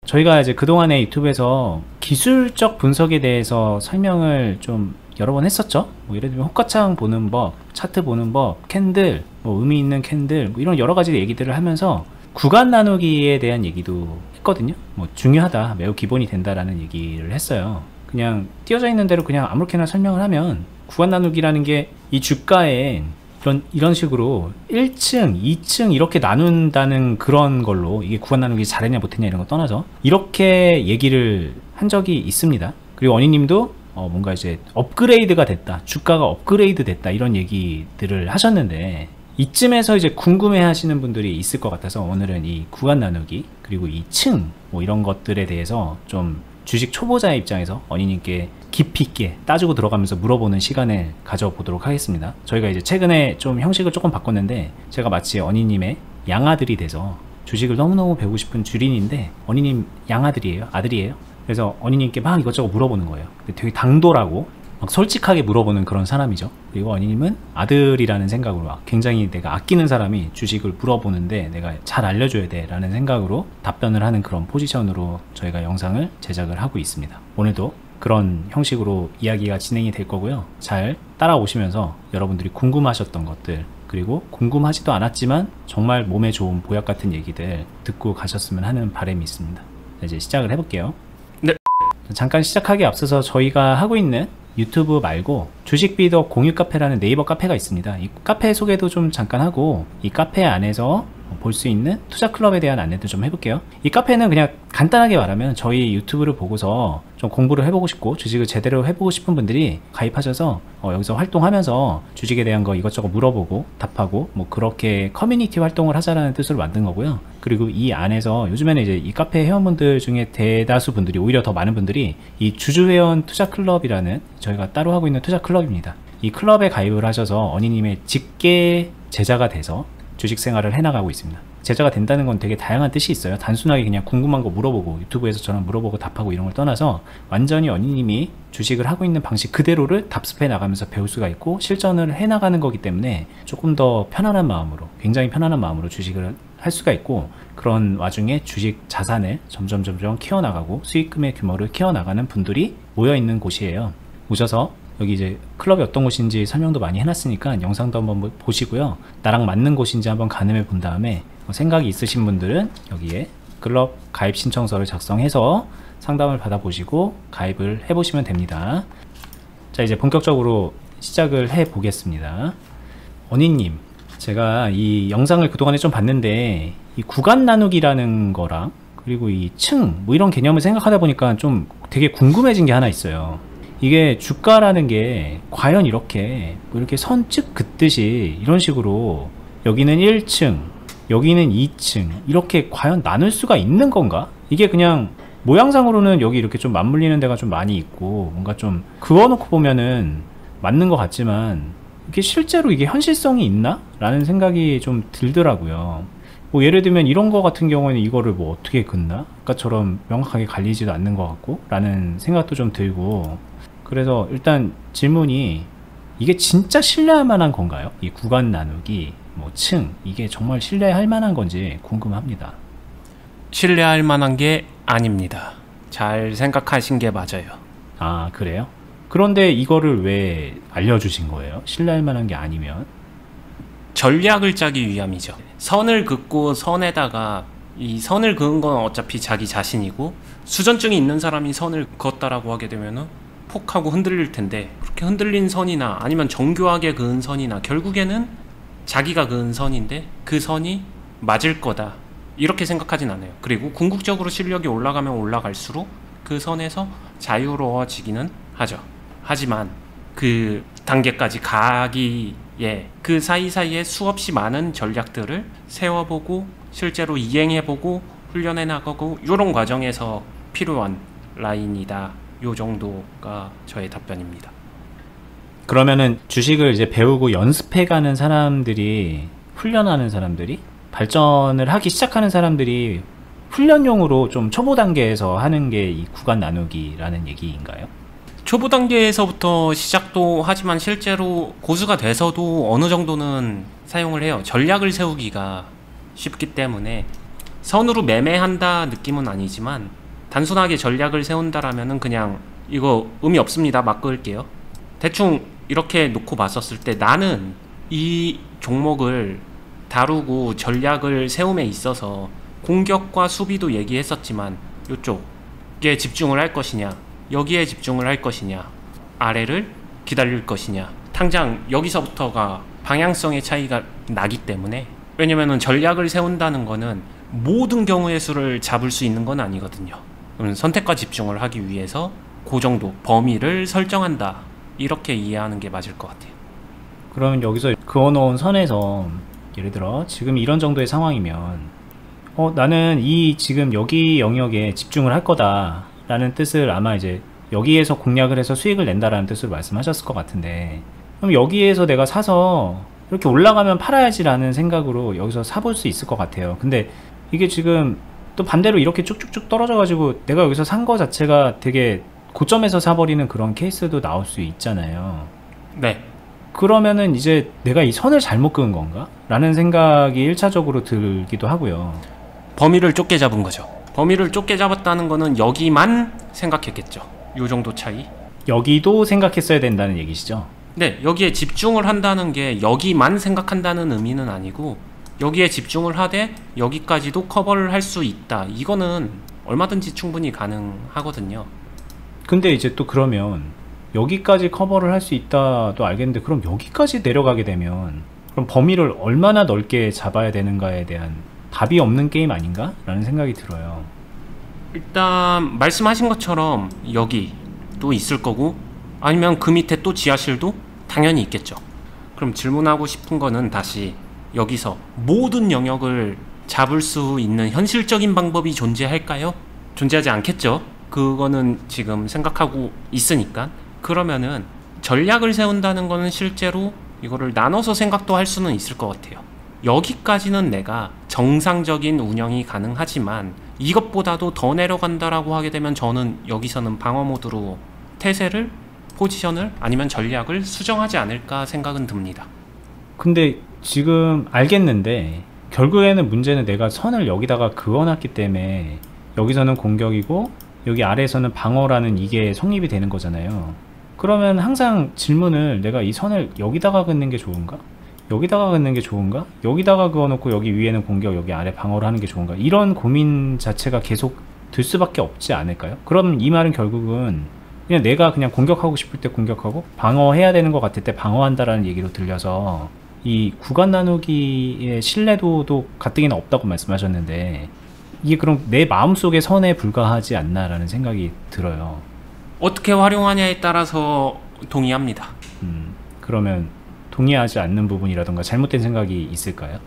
저희가 이제 그동안에 유튜브에서 기술적 분석에 대해서 설명을 좀 여러 번 했었죠. 뭐 예를 들면 호가창 보는 법, 차트 보는 법, 캔들, 뭐 의미 있는 캔들, 뭐 이런 여러 가지 얘기들을 하면서 구간 나누기에 대한 얘기도 했거든요. 뭐 중요하다, 매우 기본이 된다라는 얘기를 했어요. 그냥 띄어져 있는 대로 그냥 아무렇게나 설명을 하면 구간 나누기라는 게 이 주가에 이런 식으로 1층, 2층 이렇게 나눈다는 그런 걸로 이게 구간 나누기 잘했냐 못했냐 이런 거 떠나서 이렇게 얘기를 한 적이 있습니다. 그리고 언니님도 뭔가 이제 업그레이드가 됐다, 주가가 업그레이드 됐다 이런 얘기들을 하셨는데, 이쯤에서 이제 궁금해 하시는 분들이 있을 것 같아서 오늘은 이 구간 나누기 그리고 이 층 뭐 이런 것들에 대해서 좀 주식 초보자의 입장에서 언니님께 깊이 있게 따지고 들어가면서 물어보는 시간을 가져보도록 하겠습니다. 저희가 이제 최근에 좀 형식을 조금 바꿨는데, 제가 마치 언니님의 양아들이 돼서 주식을 너무너무 배우고 싶은 주린인데 언니님 양아들이에요, 아들이에요. 그래서 언니님께 막 이것저것 물어보는 거예요. 되게 당돌하고 막 솔직하게 물어보는 그런 사람이죠. 그리고 언니님은 아들이라는 생각으로 굉장히 내가 아끼는 사람이 주식을 물어보는데 내가 잘 알려줘야 돼 라는 생각으로 답변을 하는 그런 포지션으로 저희가 영상을 제작을 하고 있습니다. 오늘도 그런 형식으로 이야기가 진행이 될 거고요. 잘 따라오시면서 여러분들이 궁금하셨던 것들, 그리고 궁금하지도 않았지만 정말 몸에 좋은 보약 같은 얘기들 듣고 가셨으면 하는 바람이 있습니다. 이제 시작을 해볼게요. 네. 잠깐 시작하기에 앞서서 저희가 하고 있는 유튜브 말고 주식비더 공유 카페라는 네이버 카페가 있습니다. 이 카페 소개도 좀 잠깐 하고 이 카페 안에서 볼 수 있는 투자 클럽에 대한 안내도 좀 해볼게요. 이 카페는 그냥 간단하게 말하면 저희 유튜브를 보고서 좀 공부를 해보고 싶고 주식을 제대로 해보고 싶은 분들이 가입하셔서 여기서 활동하면서 주식에 대한 거 이것저것 물어보고 답하고 뭐 그렇게 커뮤니티 활동을 하자라는 뜻으로 만든 거고요. 그리고 이 안에서 요즘에는 이제 이 카페 회원분들 중에 대다수 분들이, 오히려 더 많은 분들이 이 주주회원 투자 클럽이라는 저희가 따로 하고 있는 투자 클럽입니다. 이 클럽에 가입을 하셔서 언니님의 직계 제자가 돼서 주식 생활을 해나가고 있습니다. 제자가 된다는 건 되게 다양한 뜻이 있어요. 단순하게 그냥 궁금한 거 물어보고 유튜브에서 저랑 물어보고 답하고 이런 걸 떠나서 완전히 언니님이 주식을 하고 있는 방식 그대로를 답습해 나가면서 배울 수가 있고 실전을 해 나가는 거기 때문에 조금 더 편안한 마음으로, 굉장히 편안한 마음으로 주식을 할 수가 있고, 그런 와중에 주식 자산을 점점 키워나가고 수익금의 규모를 키워나가는 분들이 모여있는 곳이에요. 오셔서 여기 이제 클럽이 어떤 곳인지 설명도 많이 해놨으니까 영상도 한번 보시고요. 나랑 맞는 곳인지 한번 가늠해 본 다음에 생각이 있으신 분들은 여기에 클럽 가입 신청서를 작성해서 상담을 받아보시고 가입을 해보시면 됩니다. 자, 이제 본격적으로 시작을 해 보겠습니다. 언니님, 제가 이 영상을 그동안에 좀 봤는데 이 구간 나누기라는 거랑 그리고 이 층 뭐 이런 개념을 생각하다 보니까 좀 되게 궁금해진 게 하나 있어요. 이게 주가라는 게 과연 이렇게 뭐 이렇게 선즉 긋듯이 이런 식으로 여기는 1층 여기는 2층 이렇게 과연 나눌 수가 있는 건가? 이게 그냥 모양상으로는 여기 이렇게 좀 맞물리는 데가 좀 많이 있고 뭔가 좀 그어놓고 보면은 맞는 것 같지만 이게 실제로 이게 현실성이 있나? 라는 생각이 좀 들더라고요. 뭐 예를 들면 이런 거 같은 경우에는 이거를 뭐 어떻게 긋나? 아까처럼 명확하게 갈리지도 않는 것 같고 라는 생각도 좀 들고, 그래서 일단 질문이 이게 진짜 신뢰할 만한 건가요? 이 구간 나누기, 뭐 층, 이게 정말 신뢰할 만한 건지 궁금합니다. 신뢰할 만한 게 아닙니다. 잘 생각하신 게 맞아요. 아, 그래요? 그런데 이거를 왜 알려주신 거예요? 신뢰할 만한 게 아니면? 전략을 짜기 위함이죠. 선을 긋고 선에다가 이 선을 그은 건 어차피 자기 자신이고, 수전증이 있는 사람이 선을 그었다라고 하게 되면은 폭하고 흔들릴 텐데, 그렇게 흔들린 선이나 아니면 정교하게 그은 선이나 결국에는 자기가 그은 선인데 그 선이 맞을 거다 이렇게 생각하진 않아요. 그리고 궁극적으로 실력이 올라가면 올라갈수록 그 선에서 자유로워지기는 하죠. 하지만 그 단계까지 가기에 그 사이사이에 수없이 많은 전략들을 세워보고 실제로 이행해보고 훈련해 나가고 이런 과정에서 필요한 라인이다. 요 정도가 저의 답변입니다. 그러면은 주식을 이제 배우고 연습해가는 사람들이, 훈련하는 사람들이, 발전을 하기 시작하는 사람들이 훈련용으로 좀 초보 단계에서 하는 게 이 구간 나누기라는 얘기인가요? 초보 단계에서부터 시작도 하지만 실제로 고수가 돼서도 어느 정도는 사용을 해요. 전략을 세우기가 쉽기 때문에 선으로 매매한다 느낌은 아니지만 단순하게 전략을 세운다라면은 그냥 이거 의미 없습니다. 막 그을게요. 대충 이렇게 놓고 봤었을 때 나는 이 종목을 다루고 전략을 세움에 있어서 공격과 수비도 얘기했었지만 이쪽에 집중을 할 것이냐, 여기에 집중을 할 것이냐, 아래를 기다릴 것이냐, 당장 여기서부터가 방향성의 차이가 나기 때문에, 왜냐면은 전략을 세운다는 거는 모든 경우의 수를 잡을 수 있는 건 아니거든요. 선택과 집중을 하기 위해서 그 정도 범위를 설정한다, 이렇게 이해하는 게 맞을 것 같아요. 그러면 여기서 그어놓은 선에서 예를 들어 지금 이런 정도의 상황이면 나는 이 지금 여기 영역에 집중을 할 거다 라는 뜻을 아마 이제 여기에서 공략을 해서 수익을 낸다라는 뜻으로 말씀하셨을 것 같은데, 그럼 여기에서 내가 사서 이렇게 올라가면 팔아야지 라는 생각으로 여기서 사볼 수 있을 것 같아요. 근데 이게 지금 또 반대로 이렇게 쭉쭉쭉 떨어져 가지고 내가 여기서 산 거 자체가 되게 고점에서 사버리는 그런 케이스도 나올 수 있잖아요. 네. 그러면은 이제 내가 이 선을 잘못 그은 건가? 라는 생각이 1차적으로 들기도 하고요. 범위를 좁게 잡은 거죠. 범위를 좁게 잡았다는 거는 여기만 생각했겠죠. 요 정도 차이. 여기도 생각했어야 된다는 얘기시죠? 네, 여기에 집중을 한다는 게 여기만 생각한다는 의미는 아니고, 여기에 집중을 하되 여기까지도 커버를 할 수 있다, 이거는 얼마든지 충분히 가능하거든요. 근데 이제 또 그러면 여기까지 커버를 할 수 있다도 알겠는데, 그럼 여기까지 내려가게 되면 그럼 범위를 얼마나 넓게 잡아야 되는가에 대한 답이 없는 게임 아닌가? 라는 생각이 들어요. 일단 말씀하신 것처럼 여기 또 있을 거고, 아니면 그 밑에 또 지하실도 당연히 있겠죠. 그럼 질문하고 싶은 거는 다시, 여기서 모든 영역을 잡을 수 있는 현실적인 방법이 존재할까요? 존재하지 않겠죠. 그거는 지금 생각하고 있으니까. 그러면은 전략을 세운다는 거는 실제로 이거를 나눠서 생각도 할 수는 있을 것 같아요. 여기까지는 내가 정상적인 운영이 가능하지만 이것보다도 더 내려간다라고 하게 되면 저는 여기서는 방어 모드로 태세를, 포지션을, 아니면 전략을 수정하지 않을까 생각은 듭니다. 근데 지금 알겠는데 결국에는 문제는 내가 선을 여기다가 그어놨기 때문에 여기서는 공격이고 여기 아래에서는 방어라는 이게 성립이 되는 거잖아요. 그러면 항상 질문을, 내가 이 선을 여기다가 긋는 게 좋은가? 여기다가 긋는 게 좋은가? 여기다가 그어놓고 여기 위에는 공격, 여기 아래 방어를 하는 게 좋은가? 이런 고민 자체가 계속 들 수밖에 없지 않을까요? 그럼 이 말은 결국은 그냥 내가 그냥 공격하고 싶을 때 공격하고 방어해야 되는 것 같을 때 방어한다라는 얘기로 들려서, 이 구간 나누기의 신뢰도도 가뜩이나 없다고 말씀하셨는데, 이게 그럼 내 마음속의 선에 불과하지 않나라는 생각이 들어요. 어떻게 활용하냐에 따라서 동의합니다. 그러면 동의하지 않는 부분이라던가 잘못된 생각이 있을까요?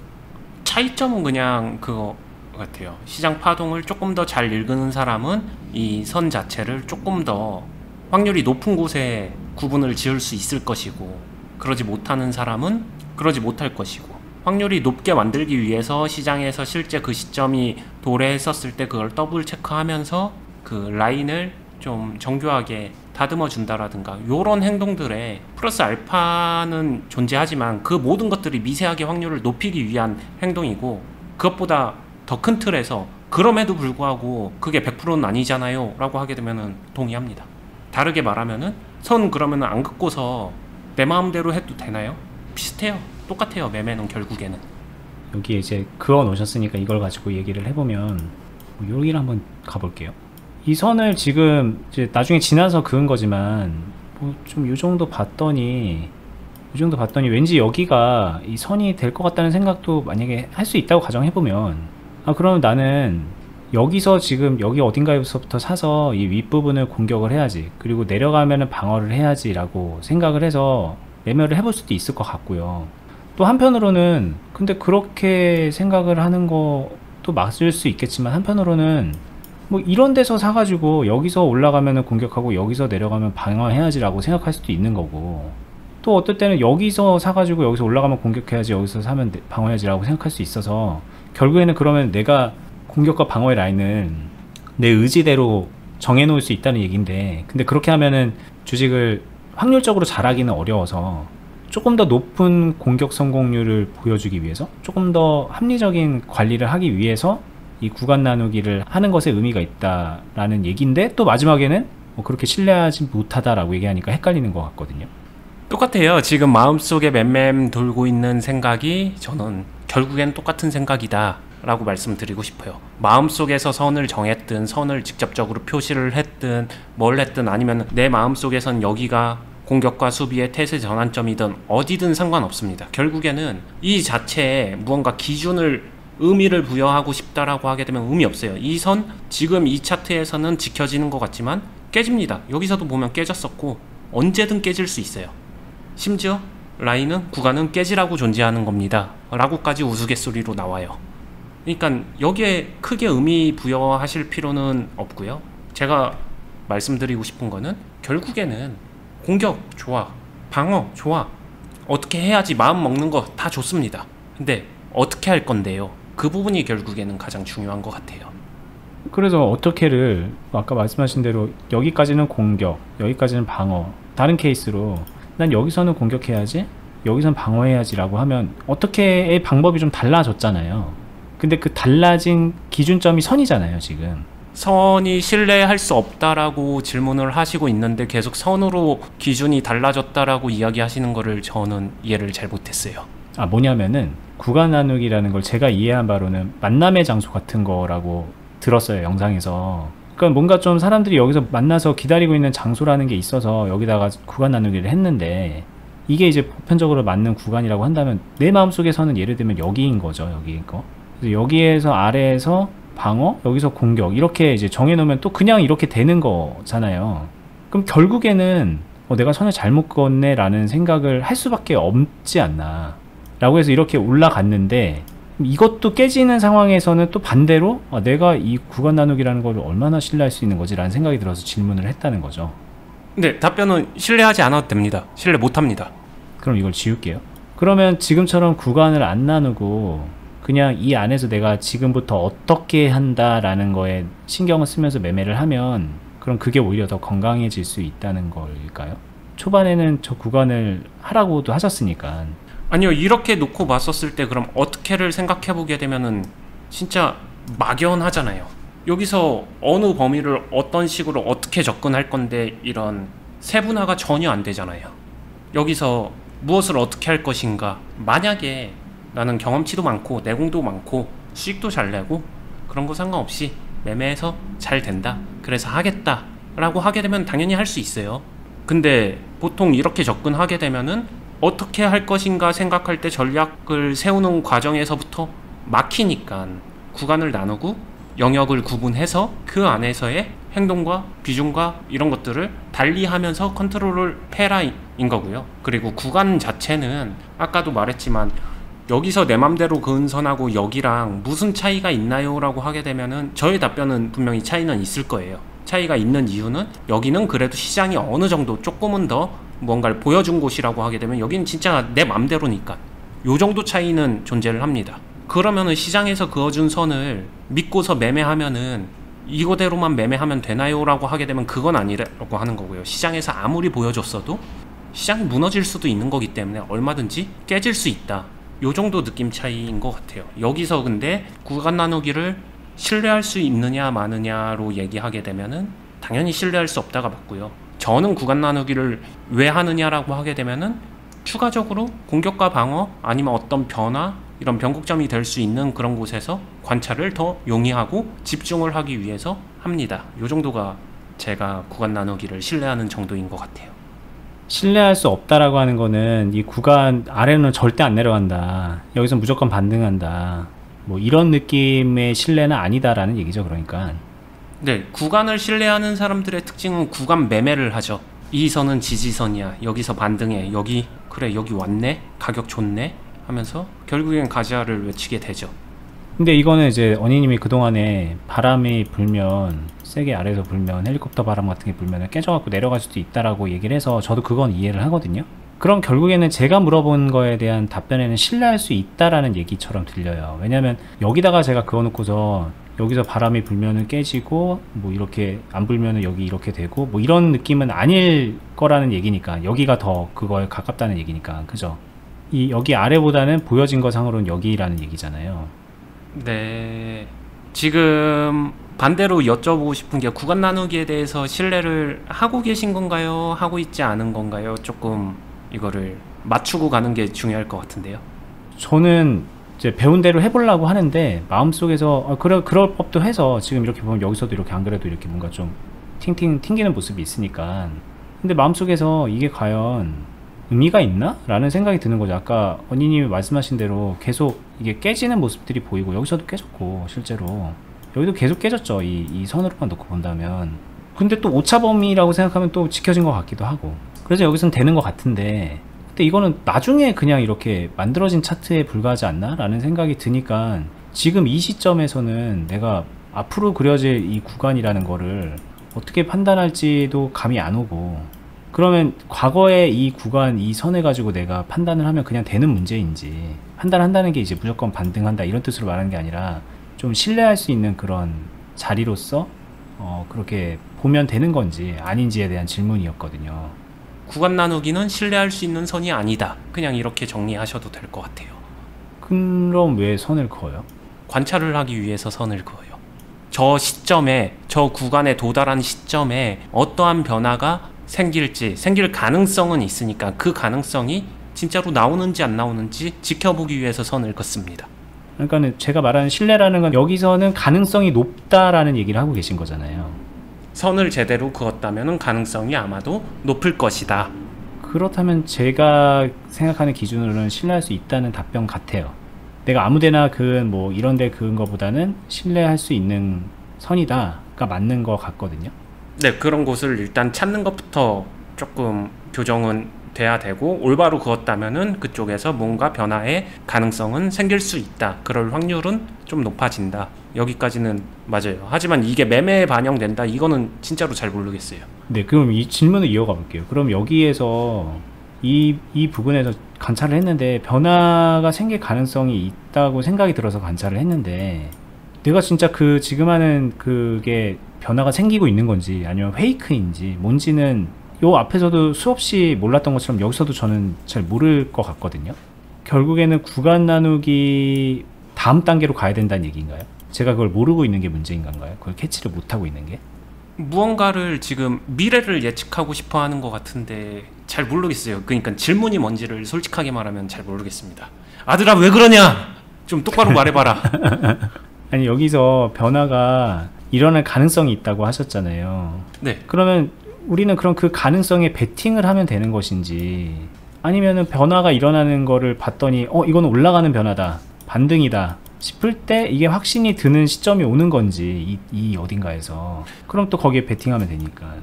차이점은 그냥 그거 같아요. 시장 파동을 조금 더 잘 읽는 사람은 이 선 자체를 조금 더 확률이 높은 곳에 구분을 지을 수 있을 것이고, 그러지 못하는 사람은 그러지 못할 것이고, 확률이 높게 만들기 위해서 시장에서 실제 그 시점이 도래했었을 때 그걸 더블 체크하면서 그 라인을 좀 정교하게 다듬어 준다라든가, 요런 행동들에 플러스 알파는 존재하지만 그 모든 것들이 미세하게 확률을 높이기 위한 행동이고, 그것보다 더 큰 틀에서 그럼에도 불구하고 그게 100%는 아니잖아요 라고 하게 되면 동의합니다. 다르게 말하면은 선 그러면 안 긋고서 내 마음대로 해도 되나요? 비슷해요. 똑같아요. 매매는 결국에는. 여기에 이제 그어 놓으셨으니까 이걸 가지고 얘기를 해보면, 여기를 한번 가볼게요. 이 선을 지금 이제 나중에 지나서 그은 거지만 좀 요 정도 봤더니 왠지 여기가 이 선이 될 것 같다는 생각도 만약에 할 수 있다고 가정해보면, 그러면 나는 여기서 지금 여기 어딘가에서부터 사서 이 윗부분을 공격을 해야지, 그리고 내려가면은 방어를 해야지 라고 생각을 해서 매매를 해볼 수도 있을 것 같고요. 또 한편으로는 근데 그렇게 생각을 하는 것도 맞을 수 있겠지만, 한편으로는 뭐 이런 데서 사가지고 여기서 올라가면은 공격하고 여기서 내려가면 방어해야지 라고 생각할 수도 있는 거고, 또 어떨 때는 여기서 사가지고 여기서 올라가면 공격해야지, 여기서 사면 방어해야지 라고 생각할 수 있어서, 결국에는 그러면 내가 공격과 방어의 라인은 내 의지대로 정해놓을 수 있다는 얘기인데, 근데 그렇게 하면은 주식을 확률적으로 잘하기는 어려워서 조금 더 높은 공격 성공률을 보여주기 위해서, 조금 더 합리적인 관리를 하기 위해서 이 구간 나누기를 하는 것에 의미가 있다라는 얘기인데 또 마지막에는 그렇게 신뢰하지 못하다라고 얘기하니까 헷갈리는 것 같거든요. 똑같아요. 지금 마음속에 맴맴 돌고 있는 생각이 저는 결국엔 똑같은 생각이다 라고 말씀드리고 싶어요. 마음속에서 선을 정했든 선을 직접적으로 표시를 했든 뭘 했든 아니면 내 마음속에선 여기가 공격과 수비의 태세 전환점이든 어디든 상관없습니다. 결국에는 이 자체에 무언가 기준을 의미를 부여하고 싶다라고 하게 되면 의미 없어요. 이 선 지금 이 차트에서는 지켜지는 것 같지만 깨집니다. 여기서도 보면 깨졌었고 언제든 깨질 수 있어요. 심지어 라인은 구간은 깨지라고 존재하는 겁니다 라고까지 우스갯소리로 나와요. 그러니까 여기에 크게 의미 부여하실 필요는 없고요. 제가 말씀드리고 싶은 거는 결국에는 공격 좋아, 방어 좋아, 어떻게 해야지 마음 먹는 거 다 좋습니다. 근데 어떻게 할 건데요? 그 부분이 결국에는 가장 중요한 것 같아요. 그래서 어떻게를 아까 말씀하신 대로 여기까지는 공격, 여기까지는 방어, 다른 케이스로 난 여기서는 공격해야지, 여기선 방어해야지 라고 하면 어떻게의 방법이 좀 달라졌잖아요. 근데 그 달라진 기준점이 선이잖아요. 지금 선이 신뢰할 수 없다라고 질문을 하시고 있는데 계속 선으로 기준이 달라졌다라고 이야기하시는 거를 저는 이해를 잘 못했어요. 뭐냐면은 구간 나누기라는 걸 제가 이해한 바로는 만남의 장소 같은 거라고 들었어요, 영상에서. 그러니까 뭔가 좀 사람들이 여기서 만나서 기다리고 있는 장소라는 게 있어서 여기다가 구간 나누기를 했는데 이게 이제 보편적으로 맞는 구간이라고 한다면 내 마음속에서는 예를 들면 여기인 거죠. 여기인 거. 그래서 여기에서 아래에서 방어, 여기서 공격 이렇게 이제 정해놓으면 또 그냥 이렇게 되는 거잖아요. 그럼 결국에는 내가 선을 잘못 그었네 라는 생각을 할 수밖에 없지 않나 라고 해서 이렇게 올라갔는데 이것도 깨지는 상황에서는 또 반대로 내가 이 구간 나누기라는 걸 얼마나 신뢰할 수 있는 거지 라는 생각이 들어서 질문을 했다는 거죠. 근데 답변은 신뢰하지 않아도 됩니다. 신뢰 못합니다. 그럼 이걸 지울게요. 그러면 지금처럼 구간을 안 나누고 그냥 이 안에서 내가 지금부터 어떻게 한다라는 거에 신경을 쓰면서 매매를 하면 그럼 그게 오히려 더 건강해질 수 있다는 걸까요? 초반에는 저 구간을 하라고도 하셨으니까. 아니요, 이렇게 놓고 봤었을 때 그럼 어떻게를 생각해 보게 되면은 진짜 막연하잖아요. 여기서 어느 범위를 어떤 식으로 어떻게 접근할 건데 이런 세분화가 전혀 안 되잖아요. 여기서 무엇을 어떻게 할 것인가. 만약에 나는 경험치도 많고 내공도 많고 수익도 잘 내고 그런 거 상관없이 매매해서 잘 된다, 그래서 하겠다 라고 하게 되면 당연히 할 수 있어요. 근데 보통 이렇게 접근하게 되면은 어떻게 할 것인가 생각할 때 전략을 세우는 과정에서부터 막히니까 구간을 나누고 영역을 구분해서 그 안에서의 행동과 비중과 이런 것들을 달리하면서 컨트롤을 해라인 거고요. 그리고 구간 자체는 아까도 말했지만 여기서 내 맘대로 그은 선하고 여기랑 무슨 차이가 있나요? 라고 하게 되면은 저의 답변은 분명히 차이는 있을 거예요. 차이가 있는 이유는 여기는 그래도 시장이 어느 정도 조금은 더 뭔가를 보여준 곳이라고 하게 되면 여기는 진짜 내 맘대로니까 요 정도 차이는 존재를 합니다. 그러면은 시장에서 그어준 선을 믿고서 매매하면은 이거대로만 매매하면 되나요? 라고 하게 되면 그건 아니라고 하는 거고요. 시장에서 아무리 보여줬어도 시장이 무너질 수도 있는 거기 때문에 얼마든지 깨질 수 있다. 요 정도 느낌 차이인 것 같아요. 여기서 근데 구간 나누기를 신뢰할 수 있느냐 마느냐로 얘기하게 되면은 당연히 신뢰할 수 없다가 맞고요. 저는 구간 나누기를 왜 하느냐라고 하게 되면은 추가적으로 공격과 방어 아니면 어떤 변화 이런 변곡점이 될 수 있는 그런 곳에서 관찰을 더 용이하고 집중을 하기 위해서 합니다. 요 정도가 제가 구간 나누기를 신뢰하는 정도인 것 같아요. 신뢰할 수 없다라고 하는 거는 이 구간 아래는 절대 안 내려간다, 여기서 무조건 반등한다, 뭐 이런 느낌의 신뢰는 아니다라는 얘기죠. 그러니까 네, 구간을 신뢰하는 사람들의 특징은 구간 매매를 하죠. 이 선은 지지선이야, 여기서 반등해, 여기 그래 여기 왔네, 가격 좋네 하면서 결국엔 가지아를 외치게 되죠. 근데 이거는 이제 언니님이 그동안에 바람이 불면 세게 아래에서 불면 헬리콥터 바람 같은 게 불면 깨져갖고 내려갈 수도 있다라고 얘기를 해서 저도 그건 이해를 하거든요. 그럼 결국에는 제가 물어본 거에 대한 답변에는 신뢰할 수 있다라는 얘기처럼 들려요. 왜냐면 여기다가 제가 그어놓고서 여기서 바람이 불면은 깨지고 뭐 이렇게 안 불면은 여기 이렇게 되고 뭐 이런 느낌은 아닐 거라는 얘기니까, 여기가 더 그거에 가깝다는 얘기니까, 그죠? 이 여기 아래보다는 보여진 거 상으로는 여기라는 얘기잖아요. 네, 지금 반대로 여쭤보고 싶은 게 구간 나누기에 대해서 신뢰를 하고 계신 건가요? 하고 있지 않은 건가요? 조금 이거를 맞추고 가는 게 중요할 것 같은데요. 저는 이제 배운 대로 해보려고 하는데 마음속에서 그럴 법도 해서 지금 이렇게 보면 여기서도 이렇게 안 그래도 이렇게 뭔가 좀 튕기는 모습이 있으니까. 근데 마음속에서 이게 과연 의미가 있나? 라는 생각이 드는 거죠. 아까 언니님이 말씀하신 대로 계속 이게 깨지는 모습들이 보이고 여기서도 깨졌고 실제로 여기도 계속 깨졌죠. 이 선으로만 놓고 본다면. 근데 또 오차범위라고 생각하면 또 지켜진 것 같기도 하고. 그래서 여기서는 되는 것 같은데 근데 이거는 나중에 그냥 이렇게 만들어진 차트에 불과하지 않나? 라는 생각이 드니까 지금 이 시점에서는 내가 앞으로 그려질 이 구간이라는 거를 어떻게 판단할지도 감이 안 오고 그러면 과거에 이 구간, 이 선을 가지고 내가 판단을 하면 그냥 되는 문제인지 판단한다는 게 이제 무조건 반등한다 이런 뜻으로 말하는 게 아니라 좀 신뢰할 수 있는 그런 자리로서 그렇게 보면 되는 건지 아닌지에 대한 질문이었거든요. 구간 나누기는 신뢰할 수 있는 선이 아니다. 그냥 이렇게 정리하셔도 될 것 같아요. 그럼 왜 선을 그어요? 관찰을 하기 위해서 선을 그어요. 저 시점에, 저 구간에 도달한 시점에 어떠한 변화가 생길 가능성은 있으니까 그 가능성이 진짜로 나오는지 안 나오는지 지켜보기 위해서 선을 긋습니다. 그러니까 제가 말하는 신뢰라는 건 여기서는 가능성이 높다라는 얘기를 하고 계신 거잖아요. 선을 제대로 그었다면 가능성이 아마도 높을 것이다. 그렇다면 제가 생각하는 기준으로는 신뢰할 수 있다는 답변 같아요. 내가 아무데나 그은 뭐 이런데 그은 거보다는 신뢰할 수 있는 선이다가 맞는 것 같거든요. 네, 그런 곳을 일단 찾는 것부터 조금 교정은 돼야 되고 올바로 그었다면은 그쪽에서 뭔가 변화의 가능성은 생길 수 있다. 그럴 확률은 좀 높아진다. 여기까지는 맞아요. 하지만 이게 매매에 반영된다. 이거는 진짜로 잘 모르겠어요. 네, 그럼 이 질문을 이어가 볼게요. 그럼 여기에서 이 부분에서 관찰을 했는데 변화가 생길 가능성이 있다고 생각이 들어서 관찰을 했는데 내가 진짜 그 지금 하는 그게 변화가 생기고 있는 건지 아니면 페이크인지 뭔지는 요 앞에서도 수없이 몰랐던 것처럼 여기서도 저는 잘 모를 것 같거든요. 결국에는 구간 나누기 다음 단계로 가야 된다는 얘기인가요? 제가 그걸 모르고 있는 게 문제인 건가요? 그걸 캐치를 못하고 있는 게? 무언가를 지금 미래를 예측하고 싶어 하는 것 같은데 잘 모르겠어요. 그러니까 질문이 뭔지를 솔직하게 말하면 잘 모르겠습니다. 아들아 왜 그러냐? 좀 똑바로 말해봐라. 아니 여기서 변화가 일어날 가능성이 있다고 하셨잖아요. 네. 그러면 우리는 그럼 그 가능성에 베팅을 하면 되는 것인지 아니면은 변화가 일어나는 거를 봤더니 이건 올라가는 변화다 반등이다 싶을 때 이게 확신이 드는 시점이 오는 건지 이 어딘가에서 그럼 또 거기에 베팅하면 되니까.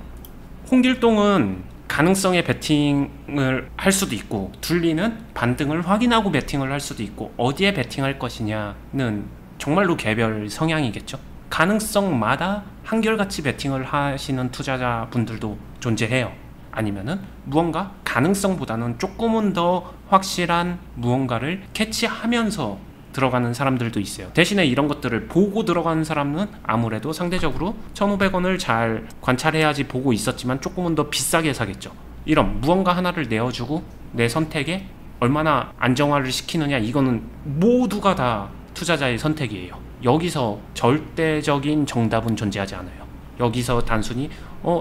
홍길동은 가능성에 베팅을 할 수도 있고 둘리는 반등을 확인하고 베팅을 할 수도 있고 어디에 베팅할 것이냐는 정말로 개별 성향이겠죠. 가능성마다 한결같이 베팅을 하시는 투자자분들도 존재해요. 아니면은 무언가 가능성보다는 조금은 더 확실한 무언가를 캐치하면서 들어가는 사람들도 있어요. 대신에 이런 것들을 보고 들어가는 사람은 아무래도 상대적으로 1,500원을 잘 관찰해야지 보고 있었지만 조금은 더 비싸게 사겠죠. 이런 무언가 하나를 내어주고 내 선택에 얼마나 안정화를 시키느냐 이거는 모두가 다 투자자의 선택이에요. 여기서 절대적인 정답은 존재하지 않아요. 여기서 단순히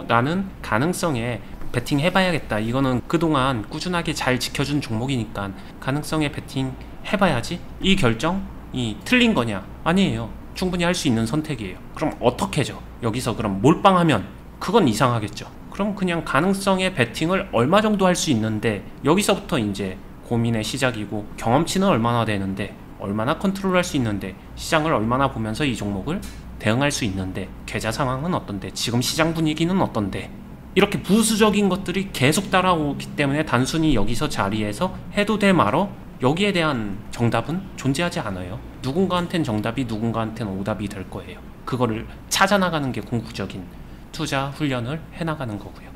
나는 가능성에 베팅 해봐야겠다. 이거는 그동안 꾸준하게 잘 지켜준 종목이니까 가능성에 베팅 해봐야지. 이 결정이 틀린 거냐? 아니에요. 충분히 할 수 있는 선택이에요. 그럼 어떻게죠? 여기서 그럼 몰빵하면 그건 이상하겠죠. 그럼 그냥 가능성에 베팅을 얼마 정도 할 수 있는데 여기서부터 이제 고민의 시작이고 경험치는 얼마나 되는데 얼마나 컨트롤할 수 있는데 시장을 얼마나 보면서 이 종목을 대응할 수 있는데 계좌 상황은 어떤데 지금 시장 분위기는 어떤데 이렇게 부수적인 것들이 계속 따라오기 때문에 단순히 여기서 자리에서 해도 돼 말어 여기에 대한 정답은 존재하지 않아요. 누군가한텐 정답이 누군가한텐 오답이 될 거예요. 그거를 찾아나가는 게 궁극적인 투자 훈련을 해나가는 거고요.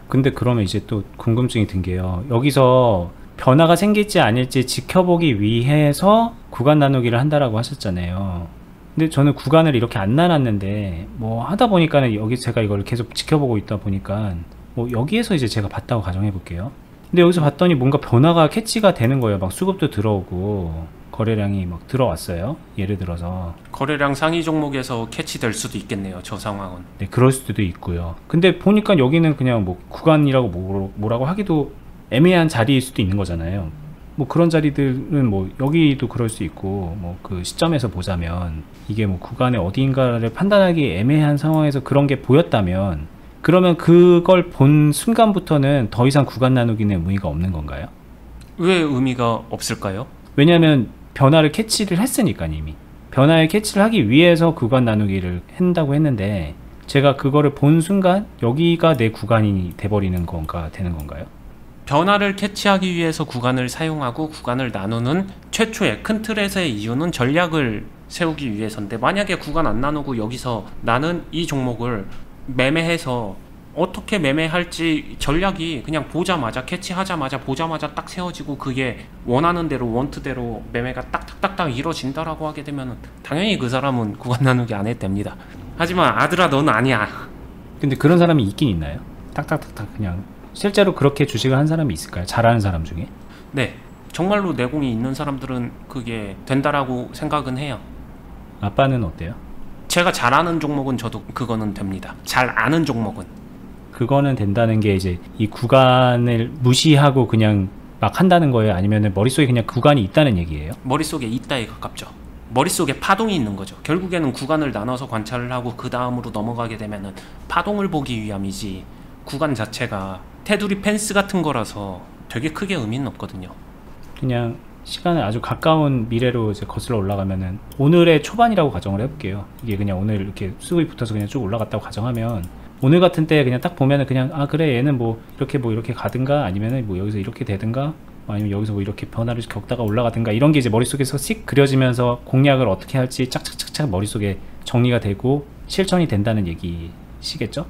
근데 그러면 이제 또 궁금증이 든 게요. 여기서 변화가 생길지 아닐지 지켜보기 위해서 구간 나누기를 한다라고 하셨잖아요. 근데 저는 구간을 이렇게 안 나눴는데 뭐 하다 보니까는 여기 제가 이걸 계속 지켜보고 있다 보니까 뭐 여기에서 이제 제가 봤다고 가정해 볼게요. 근데 여기서 봤더니 뭔가 변화가 캐치가 되는 거예요. 막 수급도 들어오고 거래량이 막 들어왔어요. 예를 들어서 거래량 상위 종목에서 캐치될 수도 있겠네요. 저 상황은. 네, 그럴 수도 있고요. 근데 보니까 여기는 그냥 뭐 구간이라고 뭐라고 하기도 애매한 자리일 수도 있는 거잖아요. 뭐 그런 자리들은 뭐 여기도 그럴 수 있고, 뭐 그 시점에서 보자면 이게 뭐 구간의 어디인가를 판단하기 애매한 상황에서 그런 게 보였다면, 그러면 그걸 본 순간부터는 더 이상 구간 나누기는 의미가 없는 건가요? 왜 의미가 없을까요? 왜냐하면 변화를 캐치를 했으니까. 이미 변화를 캐치를 하기 위해서 구간 나누기를 한다고 했는데, 제가 그거를 본 순간 여기가 내 구간이 돼버리는 건가, 되는 건가요? 변화를 캐치하기 위해서 구간을 사용하고 구간을 나누는 최초의 큰 틀에서의 이유는 전략을 세우기 위해서인데, 만약에 구간 안 나누고 여기서 나는 이 종목을 매매해서 어떻게 매매할지 전략이 그냥 보자마자 캐치하자마자 보자마자 딱 세워지고 그게 원하는 대로 원투대로 매매가 딱딱딱딱 이루어진다라고 하게 되면 당연히 그 사람은 구간 나누기 안 해도 됩니다. 하지만 아들아 넌 아니야. 근데 그런 사람이 있긴 있나요? 딱딱딱딱 그냥 실제로 그렇게 주식을 한 사람이 있을까요? 잘하는 사람 중에? 네, 정말로 내공이 있는 사람들은 그게 된다라고 생각은 해요. 아빠는 어때요? 제가 잘 아는 종목은 저도 그거는 됩니다. 잘 아는 종목은. 그거는 된다는 게 이제 이 구간을 무시하고 그냥 막 한다는 거예요? 아니면 머릿속에 그냥 구간이 있다는 얘기예요? 머릿속에 있다에 가깝죠. 머릿속에 파동이 있는 거죠. 결국에는 구간을 나눠서 관찰을 하고 그 다음으로 넘어가게 되면은 파동을 보기 위함이지, 구간 자체가 테두리 펜스 같은 거라서 되게 크게 의미는 없거든요. 그냥 시간을 아주 가까운 미래로 이제 거슬러 올라가면은 오늘의 초반이라고 가정을 해볼게요. 이게 그냥 오늘 이렇게 수급이 붙어서 그냥 쭉 올라갔다고 가정하면, 오늘 같은 때 그냥 딱 보면은 그냥 아 그래 얘는 뭐 이렇게 가든가, 아니면은 뭐 여기서 이렇게 되든가, 아니면 여기서 뭐 이렇게 변화를 겪다가 올라가든가, 이런 게 이제 머릿속에서 씩 그려지면서 공략을 어떻게 할지 착착착착 머릿속에 정리가 되고 실천이 된다는 얘기시겠죠?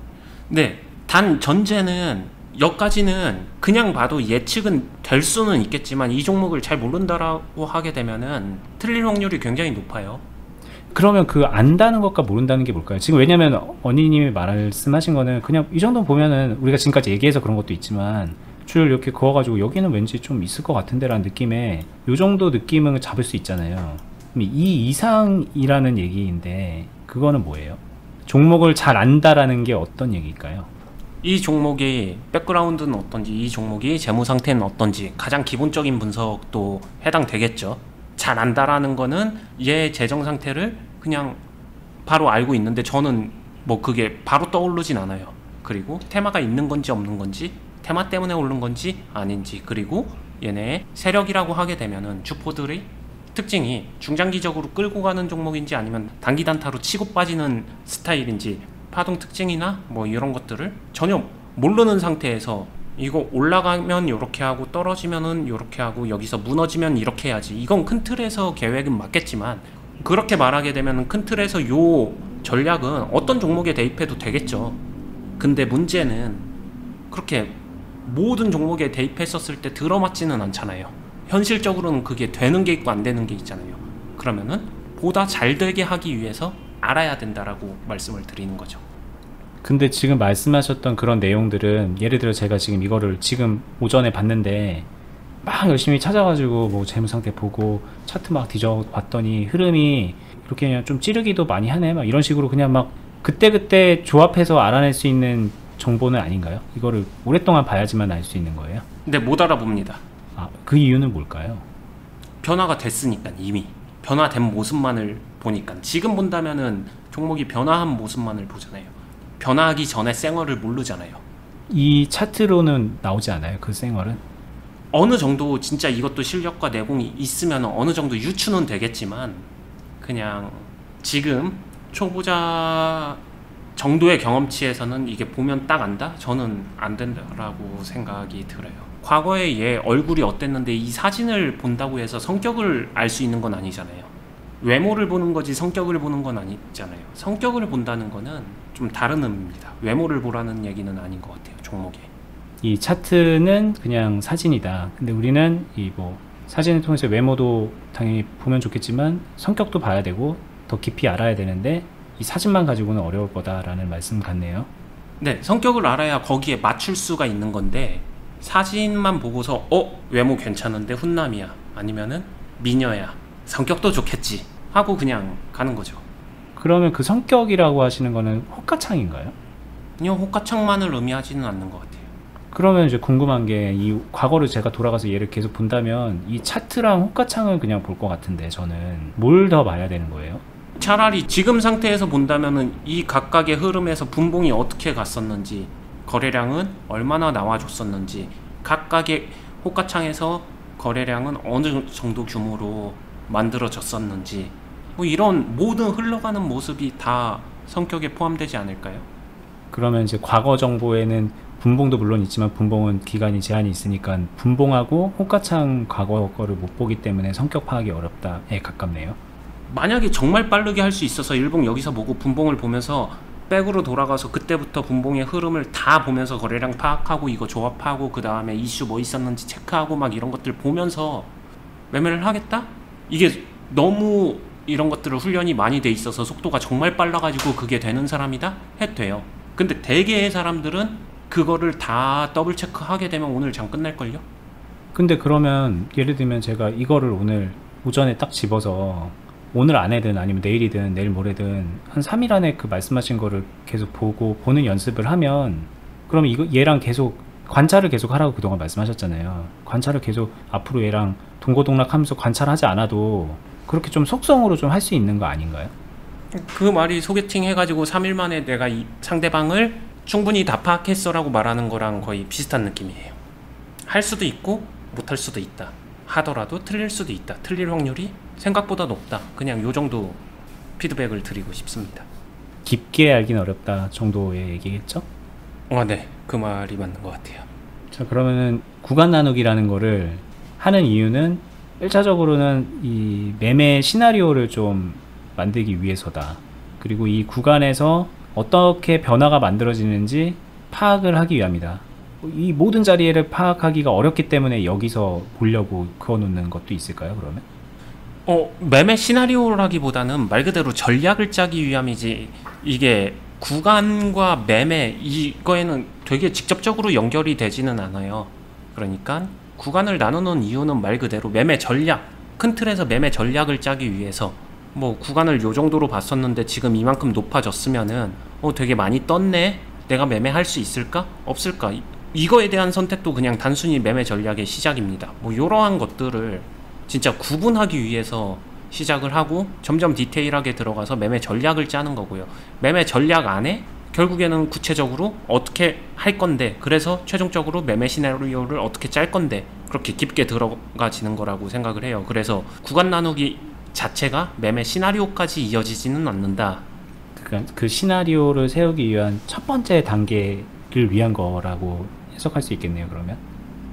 네, 단 전제는 여기까지는 그냥 봐도 예측은 될 수는 있겠지만 이 종목을 잘 모른다라고 하게 되면은 틀릴 확률이 굉장히 높아요. 그러면 그 안다는 것과 모른다는 게 뭘까요? 지금 왜냐면 언니님이 말씀하신 거는 그냥 이 정도 보면은 우리가 지금까지 얘기해서 그런 것도 있지만 줄 이렇게 그어가지고 여기는 왠지 좀 있을 것 같은데 라는 느낌에 요 정도 느낌은 잡을 수 있잖아요. 이 이상이라는 얘기인데 그거는 뭐예요? 종목을 잘 안다라는 게 어떤 얘기일까요? 이 종목의 백그라운드는 어떤지, 이 종목이 재무 상태는 어떤지 가장 기본적인 분석도 해당되겠죠. 잘 안다라는 거는 얘 재정 상태를 그냥 바로 알고 있는데 저는 뭐 그게 바로 떠오르진 않아요. 그리고 테마가 있는 건지 없는 건지, 테마 때문에 오른 건지 아닌지, 그리고 얘네의 세력이라고 하게 되면은 주포들의 특징이 중장기적으로 끌고 가는 종목인지 아니면 단기 단타로 치고 빠지는 스타일인지, 파동 특징이나 뭐 이런 것들을 전혀 모르는 상태에서 이거 올라가면 이렇게 하고 떨어지면은 이렇게 하고 여기서 무너지면 이렇게 해야지, 이건 큰 틀에서 계획은 맞겠지만 그렇게 말하게 되면 큰 틀에서 요 전략은 어떤 종목에 대입해도 되겠죠. 근데 문제는 그렇게 모든 종목에 대입했었을 때 들어맞지는 않잖아요. 현실적으로는 그게 되는 게 있고 안 되는 게 있잖아요. 그러면은 보다 잘 되게 하기 위해서 알아야 된다라고 말씀을 드리는 거죠. 근데 지금 말씀하셨던 그런 내용들은, 예를 들어 제가 지금 이거를 지금 오전에 봤는데 막 열심히 찾아가지고 뭐 재무상태 보고 차트 막 뒤져 봤더니 흐름이 이렇게 그냥 좀 찌르기도 많이 하네, 막 이런 식으로 그냥 막 그때그때 조합해서 알아낼 수 있는 정보는 아닌가요? 이거를 오랫동안 봐야지만 알 수 있는 거예요? 근데 못 알아봅니다. 아, 그 이유는 뭘까요? 변화가 됐으니까, 이미 변화된 모습만을 보니까. 지금 본다면은 종목이 변화한 모습만을 보잖아요. 변화하기 전에 생얼을 모르잖아요. 이 차트로는 나오지 않아요, 그 생얼은? 어느 정도 진짜 이것도 실력과 내공이 있으면 어느 정도 유추는 되겠지만, 그냥 지금 초보자 정도의 경험치에서는 이게 보면 딱 안다? 저는 안 된다라고 생각이 들어요. 과거에 얘 얼굴이 어땠는데 이 사진을 본다고 해서 성격을 알 수 있는 건 아니잖아요. 외모를 보는 거지 성격을 보는 건 아니잖아요. 성격을 본다는 거는 좀 다른 의미입니다. 외모를 보라는 얘기는 아닌 것 같아요, 종목에. 이 차트는 그냥 사진이다. 근데 우리는 이 뭐 사진을 통해서 외모도 당연히 보면 좋겠지만 성격도 봐야 되고 더 깊이 알아야 되는데 이 사진만 가지고는 어려울 거다라는 말씀 같네요. 네, 성격을 알아야 거기에 맞출 수가 있는 건데, 사진만 보고서 외모 괜찮은데 훈남이야, 아니면은 미녀야, 성격도 좋겠지 하고 그냥 가는 거죠. 그러면 그 성격이라고 하시는 거는 호가창인가요? 그냥 호가창만을 의미하지는 않는 것 같아요. 그러면 이제 궁금한 게 이 과거를 제가 돌아가서 얘를 계속 본다면 이 차트랑 호가창을 그냥 볼 것 같은데 저는 뭘 더 봐야 되는 거예요? 차라리 지금 상태에서 본다면은 이 각각의 흐름에서 분봉이 어떻게 갔었는지, 거래량은 얼마나 나와줬었는지, 각각의 호가창에서 거래량은 어느 정도 규모로 만들어졌었는지, 뭐 이런 모든 흘러가는 모습이 다 성격에 포함되지 않을까요? 그러면 이제 과거 정보에는 분봉도 물론 있지만 분봉은 기간이 제한이 있으니까 분봉하고 호가창 과거 거를 못 보기 때문에 성격 파악이 어렵다에 가깝네요. 만약에 정말 빠르게 할 수 있어서 일봉 여기서 보고 분봉을 보면서 백으로 돌아가서 그때부터 분봉의 흐름을 다 보면서 거래량 파악하고 이거 조합하고 그 다음에 이슈 뭐 있었는지 체크하고 막 이런 것들 보면서 매매를 하겠다? 이게 너무 이런 것들을 훈련이 많이 돼 있어서 속도가 정말 빨라가지고 그게 되는 사람이다? 해도 돼요. 근데 대개의 사람들은 그거를 다 더블 체크하게 되면 오늘 장 끝날걸요? 근데 그러면 예를 들면 제가 이거를 오늘 오전에 딱 집어서 오늘 안에든 아니면 내일이든 내일 모레든 한 3일 안에 그 말씀하신 거를 계속 보고 보는 연습을 하면 그럼 이거 얘랑 계속 관찰을 계속 하라고 그동안 말씀하셨잖아요. 관찰을 계속 앞으로 얘랑 동고동락하면서 관찰하지 않아도 그렇게 좀 속성으로 좀 할 수 있는 거 아닌가요? 그 말이 소개팅 해가지고 3일 만에 내가 이 상대방을 충분히 다 파악했어 라고 말하는 거랑 거의 비슷한 느낌이에요. 할 수도 있고 못할 수도 있다. 하더라도 틀릴 수도 있다. 틀릴 확률이 생각보다 높다. 그냥 요 정도 피드백을 드리고 싶습니다. 깊게 알긴 어렵다 정도의 얘기겠죠? 네. 그 말이 맞는 것 같아요. 자, 그러면은 구간 나누기라는 거를 하는 이유는 1차적으로는 이 매매 시나리오를 좀 만들기 위해서다. 그리고 이 구간에서 어떻게 변화가 만들어지는지 파악을 하기 위함이다. 이 모든 자리를 파악하기가 어렵기 때문에 여기서 보려고 그어놓는 것도 있을까요, 그러면? 매매 시나리오라기보다는 말 그대로 전략을 짜기 위함이지, 이게 구간과 매매 이거에는 되게 직접적으로 연결이 되지는 않아요. 그러니까 구간을 나누는 이유는 말 그대로 매매 전략, 큰 틀에서 매매 전략을 짜기 위해서, 뭐 구간을 요 정도로 봤었는데 지금 이만큼 높아졌으면은 되게 많이 떴네, 내가 매매할 수 있을까? 없을까? 이거에 대한 선택도 그냥 단순히 매매 전략의 시작입니다. 뭐 이러한 것들을 진짜 구분하기 위해서 시작을 하고 점점 디테일하게 들어가서 매매 전략을 짜는 거고요. 매매 전략 안에 결국에는 구체적으로 어떻게 할 건데, 그래서 최종적으로 매매 시나리오를 어떻게 짤 건데, 그렇게 깊게 들어가지는 거라고 생각을 해요. 그래서 구간 나누기 자체가 매매 시나리오까지 이어지지는 않는다. 그러니까 그 시나리오를 세우기 위한 첫 번째 단계를 위한 거라고 해석할 수 있겠네요, 그러면.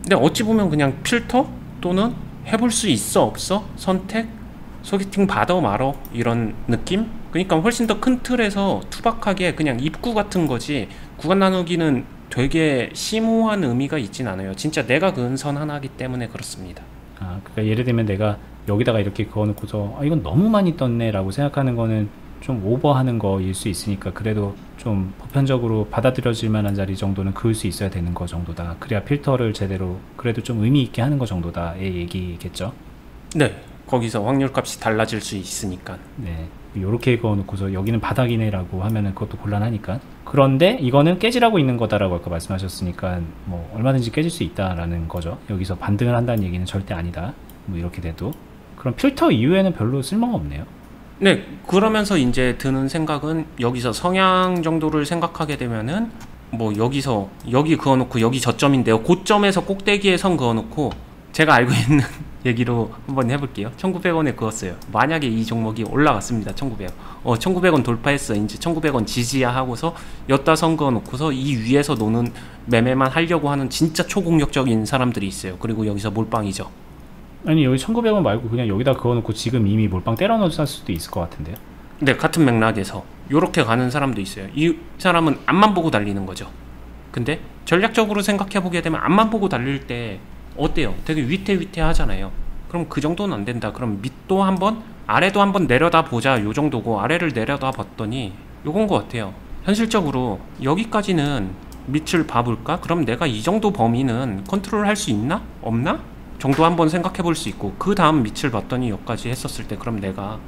근데 어찌 보면 그냥 필터 또는 해볼 수 있어 없어 선택, 소개팅 받아 말어 이런 느낌? 그러니까 훨씬 더 큰 틀에서 투박하게 그냥 입구 같은 거지, 구간 나누기는 되게 심오한 의미가 있진 않아요. 진짜 내가 그은 선 하나이기 때문에 그렇습니다. 그러니까 예를 들면 내가 여기다가 이렇게 그어놓고서 이건 너무 많이 떴네 라고 생각하는 거는 좀 오버하는 거일 수 있으니까 그래도 좀 보편적으로 받아들여질 만한 자리 정도는 그을 수 있어야 되는 거 정도다. 그래야 필터를 제대로 그래도 좀 의미 있게 하는 거 정도다의 얘기겠죠. 네, 거기서 확률값이 달라질 수 있으니까. 네, 요렇게 그어놓고서 여기는 바닥이네 라고 하면은 그것도 곤란하니까. 그런데 이거는 깨지라고 있는 거다라고 아까 말씀하셨으니까 뭐 얼마든지 깨질 수 있다라는 거죠. 여기서 반등을 한다는 얘기는 절대 아니다, 뭐 이렇게 돼도. 그럼 필터 이후에는 별로 쓸모가 없네요. 네, 그러면서 이제 드는 생각은, 여기서 성향 정도를 생각하게 되면은 뭐 여기서 여기 그어놓고 여기 저점인데요, 고점에서 꼭대기에 선 그어놓고 제가 알고 있는 얘기로 한번 해볼게요. 1900원에 그었어요. 만약에 이 종목이 올라갔습니다. 1900원 1900원 돌파했어. 이제 1900원 지지야 하고서 엿다 선 그어놓고서 이 위에서 노는 매매만 하려고 하는 진짜 초공격적인 사람들이 있어요. 그리고 여기서 몰빵이죠. 아니 여기 1900원 말고 그냥 여기다 그어놓고 지금 이미 몰빵 때려 넣었을 수도 있을 것 같은데요. 네, 같은 맥락에서 요렇게 가는 사람도 있어요. 이 사람은 앞만 보고 달리는 거죠. 근데 전략적으로 생각해보게 되면 앞만 보고 달릴 때 어때요? 되게 위태위태하잖아요. 그럼 그 정도는 안 된다. 그럼 밑도 한번 아래도 한번 내려다 보자, 요 정도고, 아래를 내려다 봤더니 요건 것 같아요. 현실적으로 여기까지는 밑을 봐볼까? 그럼 내가 이 정도 범위는 컨트롤 할 수 있나? 없나? 정도 한번 생각해 볼 수 있고, 그 다음 밑을 봤더니 여기까지 했었을 때 그럼 내가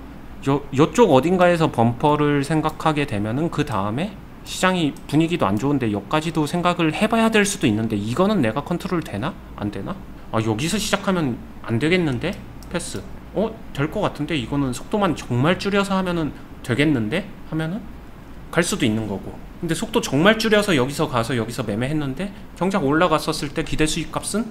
요쪽 어딘가에서 범퍼를 생각하게 되면은 그 다음에 시장이 분위기도 안 좋은데 여기까지도 생각을 해봐야 될 수도 있는데, 이거는 내가 컨트롤 되나? 안 되나? 아, 여기서 시작하면 안 되겠는데? 패스. 될 것 같은데? 이거는 속도만 정말 줄여서 하면은 되겠는데? 하면은 갈 수도 있는 거고. 근데 속도 정말 줄여서 여기서 가서 여기서 매매했는데 정작 올라갔었을 때 기대 수익 값은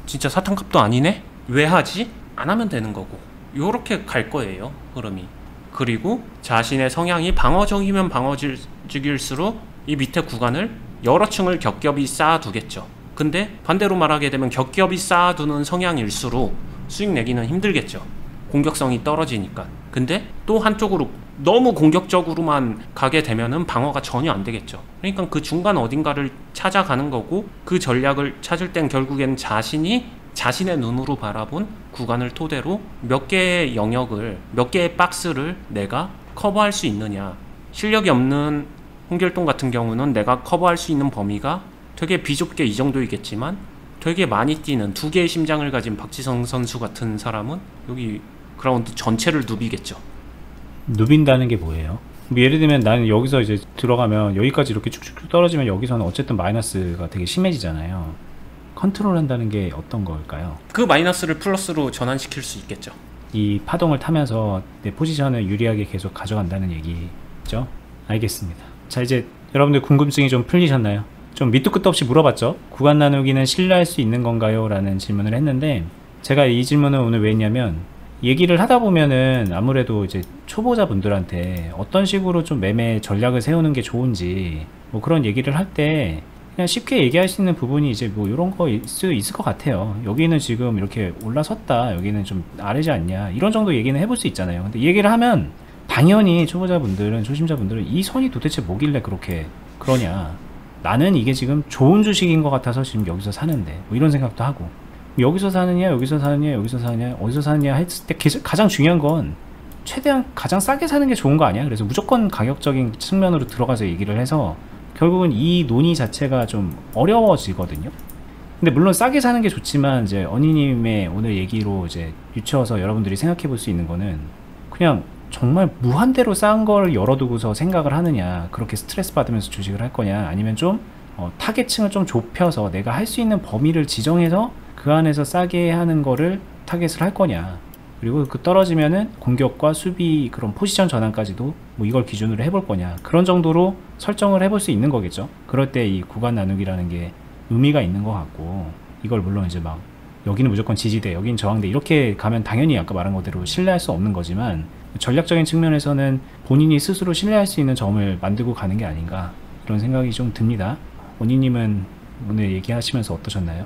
진짜 사탕값도 아니네? 왜 하지? 안 하면 되는 거고. 요렇게 갈 거예요, 흐름이. 그리고 자신의 성향이 방어적이면 방어적일수록 이 밑에 구간을 여러 층을 겹겹이 쌓아두겠죠. 근데 반대로 말하게 되면 겹겹이 쌓아두는 성향일수록 수익 내기는 힘들겠죠. 공격성이 떨어지니까. 근데 또 한쪽으로 너무 공격적으로만 가게 되면은 방어가 전혀 안 되겠죠. 그러니까 그 중간 어딘가를 찾아가는 거고, 그 전략을 찾을 땐 결국엔 자신의 눈으로 바라본 구간을 토대로 몇 개의 영역을, 몇 개의 박스를 내가 커버할 수 있느냐. 실력이 없는 홍길동 같은 경우는 내가 커버할 수 있는 범위가 되게 비좁게 이 정도이겠지만, 되게 많이 뛰는 두 개의 심장을 가진 박지성 선수 같은 사람은 여기 그라운드 전체를 누비겠죠. 누빈다는 게 뭐예요? 뭐 예를 들면 나는 여기서 이제 들어가면 여기까지 이렇게 쭉쭉 떨어지면 여기서는 어쨌든 마이너스가 되게 심해지잖아요. 컨트롤 한다는 게 어떤 걸까요? 그 마이너스를 플러스로 전환시킬 수 있겠죠. 이 파동을 타면서 내 포지션을 유리하게 계속 가져간다는 얘기죠. 알겠습니다. 자, 이제 여러분들 궁금증이 좀 풀리셨나요? 좀 밑도 끝도 없이 물어봤죠. 구간 나누기는 신뢰할 수 있는 건가요? 라는 질문을 했는데, 제가 이 질문을 오늘 왜 했냐면, 얘기를 하다 보면은 아무래도 이제 초보자분들한테 어떤 식으로 좀 매매 전략을 세우는 게 좋은지 뭐 그런 얘기를 할 때 그냥 쉽게 얘기할 수 있는 부분이 이제 뭐 이런 거일 수 있을 것 같아요. 여기는 지금 이렇게 올라섰다, 여기는 좀 아래지 않냐, 이런 정도 얘기는 해볼 수 있잖아요. 근데 얘기를 하면 당연히 초보자분들은, 초심자분들은 이 선이 도대체 뭐길래 그렇게 그러냐, 나는 이게 지금 좋은 주식인 것 같아서 지금 여기서 사는데, 뭐 이런 생각도 하고, 여기서 사느냐 여기서 사느냐 여기서 사느냐 어디서 사느냐 했을 때 가장 중요한 건 최대한 가장 싸게 사는 게 좋은 거 아니야? 그래서 무조건 가격적인 측면으로 들어가서 얘기를 해서 결국은 이 논의 자체가 좀 어려워지거든요. 근데 물론 싸게 사는 게 좋지만, 이제 언니님의 오늘 얘기로 이제 유추어서 여러분들이 생각해 볼 수 있는 거는, 그냥 정말 무한대로 싼 걸 열어두고서 생각을 하느냐, 그렇게 스트레스 받으면서 주식을 할 거냐, 아니면 좀 타겟층을 좀 좁혀서 내가 할 수 있는 범위를 지정해서 그 안에서 싸게 하는 거를 타겟을 할 거냐, 그리고 그 떨어지면은 공격과 수비, 그런 포지션 전환까지도 뭐 이걸 기준으로 해볼 거냐, 그런 정도로 설정을 해볼 수 있는 거겠죠. 그럴 때 이 구간 나누기라는 게 의미가 있는 것 같고, 이걸 물론 이제 막 여기는 무조건 지지대, 여기는 저항대 이렇게 가면 당연히 아까 말한 것대로 신뢰할 수 없는 거지만, 전략적인 측면에서는 본인이 스스로 신뢰할 수 있는 점을 만들고 가는 게 아닌가, 그런 생각이 좀 듭니다. 원희님은 오늘 얘기하시면서 어떠셨나요?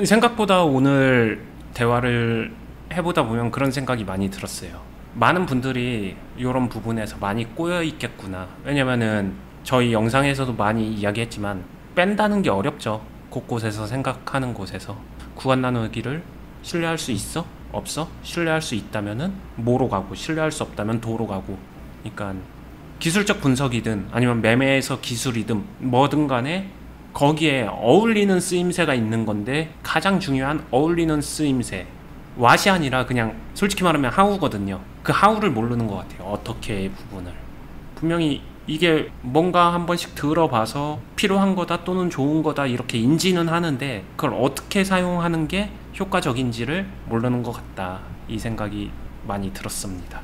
생각보다 오늘 대화를 해보다 보면 그런 생각이 많이 들었어요. 많은 분들이 이런 부분에서 많이 꼬여 있겠구나. 왜냐면은 저희 영상에서도 많이 이야기했지만, 뺀다는 게 어렵죠. 곳곳에서 생각하는 곳에서. 구간 나누기를 신뢰할 수 있어? 없어? 신뢰할 수 있다면은 뭐로 가고, 신뢰할 수 없다면 도로 가고. 그러니까 기술적 분석이든 아니면 매매에서 기술이든 뭐든 간에 거기에 어울리는 쓰임새가 있는 건데, 가장 중요한 어울리는 쓰임새, 왓이 아니라 그냥 솔직히 말하면 하우거든요. 그 하우를 모르는 것 같아요. 어떻게 부분을. 분명히 이게 뭔가 한 번씩 들어봐서 필요한 거다 또는 좋은 거다 이렇게 인지는 하는데, 그걸 어떻게 사용하는 게 효과적인지를 모르는 것 같다, 이 생각이 많이 들었습니다.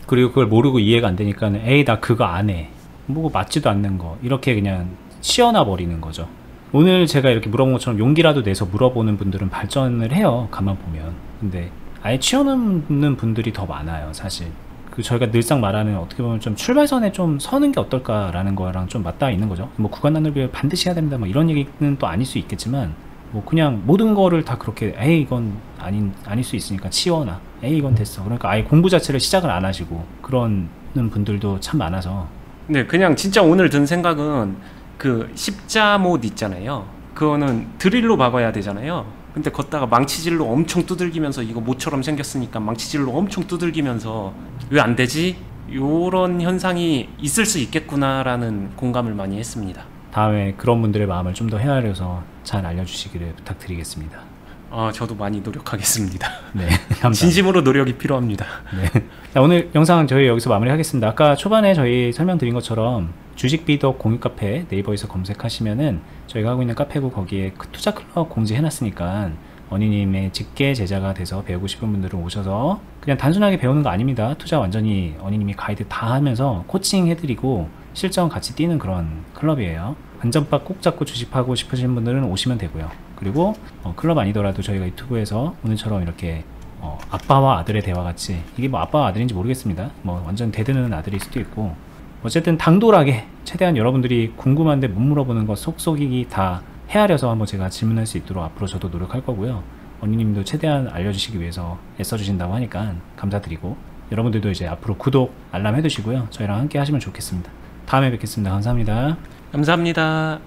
그리고 그걸 모르고 이해가 안 되니까 에이 나 그거 안 해, 뭐 맞지도 않는 거, 이렇게 그냥 치어나 버리는 거죠. 오늘 제가 이렇게 물어본 것처럼 용기라도 내서 물어보는 분들은 발전을 해요, 가만 보면. 근데 아예 치어놓는 분들이 더 많아요, 사실. 그 저희가 늘상 말하는, 어떻게 보면 좀 출발선에 좀 서는 게 어떨까라는 거랑 좀 맞닿아 있는 거죠. 뭐 구간 나누기를 반드시 해야 됩니다, 뭐 이런 얘기는 또 아닐 수 있겠지만, 뭐 그냥 모든 거를 다 그렇게 에이 이건 아닐 수 있으니까 치워놔, 에이 이건 됐어, 그러니까 아예 공부 자체를 시작을 안 하시고 그러는 분들도 참 많아서. 네, 그냥 진짜 오늘 든 생각은, 그 십자못 있잖아요. 그거는 드릴로 박아야 되잖아요. 근데 걷다가 망치질로 엄청 두들기면서, 이거 못처럼 생겼으니까 망치질로 엄청 두들기면서 왜 안 되지? 요런 현상이 있을 수 있겠구나라는 공감을 많이 했습니다. 다음에 그런 분들의 마음을 좀 더 헤아려서 잘 알려주시기를 부탁드리겠습니다. 저도 많이 노력하겠습니다. 네, 감사합니다. 진심으로 노력이 필요합니다. 네. 자, 오늘 영상 저희 여기서 마무리하겠습니다. 아까 초반에 저희 설명드린 것처럼 주식비덕 공유 카페 네이버에서 검색하시면은 저희가 하고 있는 카페고 거기에 그 투자 클럽 공지해놨으니까 언니님의 직계 제자가 돼서 배우고 싶은 분들은 오셔서 그냥 단순하게 배우는 거 아닙니다. 투자 완전히 언니님이 가이드 다 하면서 코칭 해드리고 실전 같이 뛰는 그런 클럽이에요. 안전바 꼭 잡고 주식하고 싶으신 분들은 오시면 되고요. 그리고 클럽 아니더라도 저희가 유튜브에서 오늘처럼 이렇게 아빠와 아들의 대화 같이, 이게 뭐 아빠와 아들인지 모르겠습니다. 뭐 완전 대드는 아들일 수도 있고, 어쨌든 당돌하게 최대한 여러분들이 궁금한데 못 물어보는 거 속속이기 다 헤아려서 한번 제가 질문할 수 있도록 앞으로 저도 노력할 거고요. 언니님도 최대한 알려주시기 위해서 애써주신다고 하니까 감사드리고, 여러분들도 이제 앞으로 구독, 알람 해두시고요. 저희랑 함께 하시면 좋겠습니다. 다음에 뵙겠습니다. 감사합니다. 감사합니다.